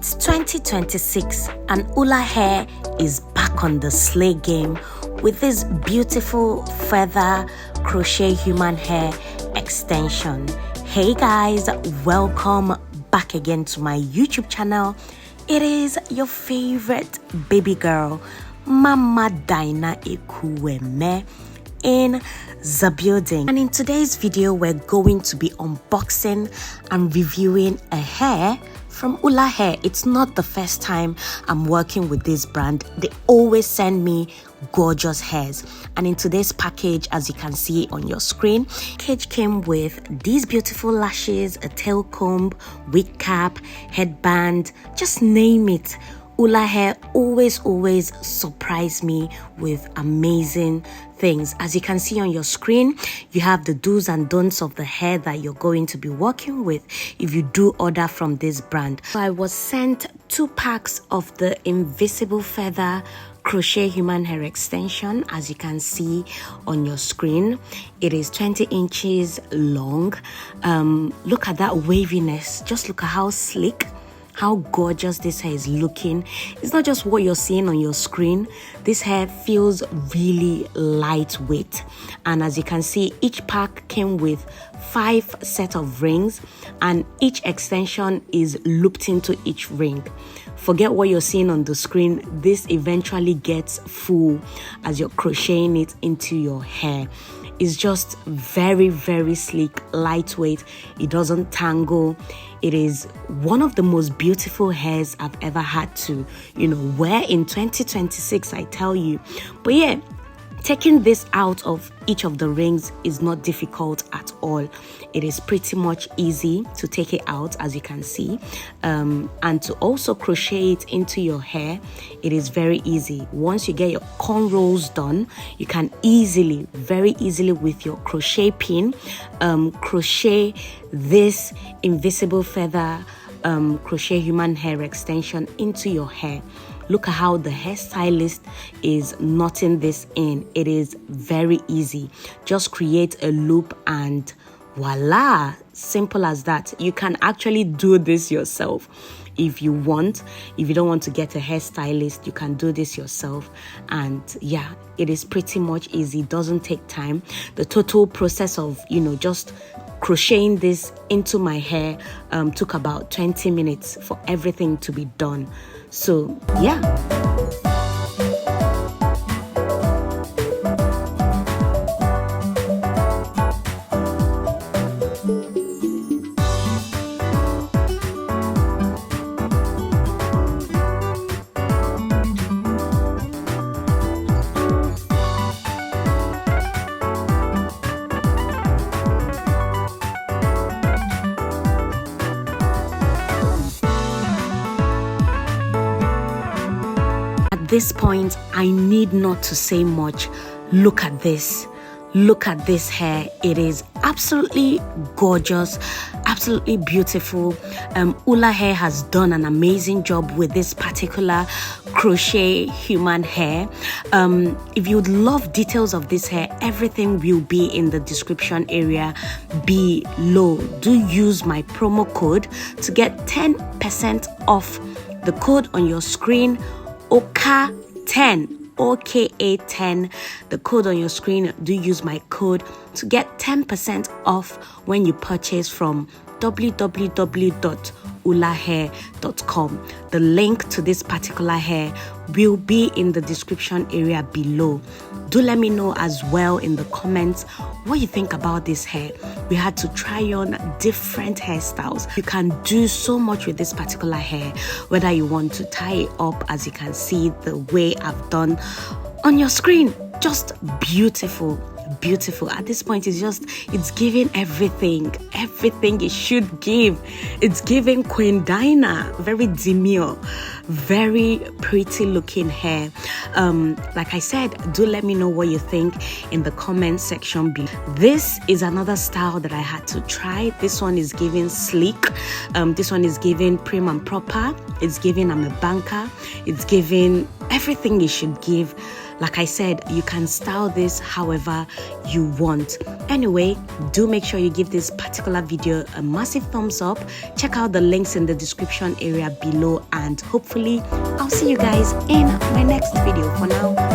It's 2026 and ULA Hair is back on the slay game with this beautiful feather crochet human hair extension. Hey guys, welcome back again to my YouTube channel. It is your favorite baby girl, Mama Dyna Ekwueme, in the building. And in today's video, we're going to be unboxing and reviewing a hair from ULA Hair. It's not the first time I'm working with this brand. They always send me gorgeous hairs, and in today's package, as you can see on your screen, package came with these beautiful lashes, a tail comb, wig cap, headband, just name it. ULA Hair always surprise me with amazing things. As you can see on your screen, you have the do's and don'ts of the hair that you're going to be working with if you do order from this brand. So I was sent 2 packs of the invisible feather crochet human hair extension. As you can see on your screen, it is 20 inches long. Look at that waviness. Just look at how sleek, how gorgeous this hair is looking. It's not just what you're seeing on your screen. This hair feels really lightweight, and as you can see, each pack came with 5 sets of rings, and each extension is looped into each ring. Forget what you're seeing on the screen. This eventually gets full as you're crocheting it into your hair. It's just very sleek, lightweight. It doesn't tangle. It is one of the most beautiful hairs I've ever had to, wear in 2026, I tell you. But yeah, taking this out of each of the rings is not difficult at all. It is pretty much easy to take it out, as you can see, and to also crochet it into your hair. It is very easy. Once you get your cornrows done, you can very easily with your crochet pin, crochet this invisible feather crochet human hair extension into your hair. Look at how the hairstylist is knotting this in. It is very easy. Just create a loop and voila, simple as that. You can actually do this yourself if you want. If you don't want to get a hairstylist, you can do this yourself. And yeah, it is pretty much easy. It doesn't take time. The total process of just crocheting this into my hair took about 20 minutes for everything to be done. So yeah. At this point, I need not to say much. Look at this. Look at this hair. It is absolutely gorgeous, absolutely beautiful. ULA Hair has done an amazing job with this particular crochet human hair. If you would love details of this hair, everything will be in the description area below. Do use my promo code to get 10% off. The code on your screen, OKA10, OKA10, the code on your screen. Do use my code to get 10% off when you purchase from www.ulahair.com. The link to this particular hair will be in the description area below. Do let me know as well in the comments what you think about this hair. We had to try on different hairstyles. You can do so much with this particular hair, whether you want to tie it up, as you can see the way I've done on your screen. Just beautiful. At this point, it's giving everything it should give. It's giving Queen Dyna. Very demure, very pretty looking hair. Like I said, do let me know what you think in the comment section below. This is another style that I had to try. This one is giving sleek. This one is giving prim and proper. It's giving I'm a banker. It's giving everything it should give. Like I said, you can style this however you want. Anyway, do make sure you give this particular video a massive thumbs up. Check out the links in the description area below, and hopefully I'll see you guys in my next video. For now,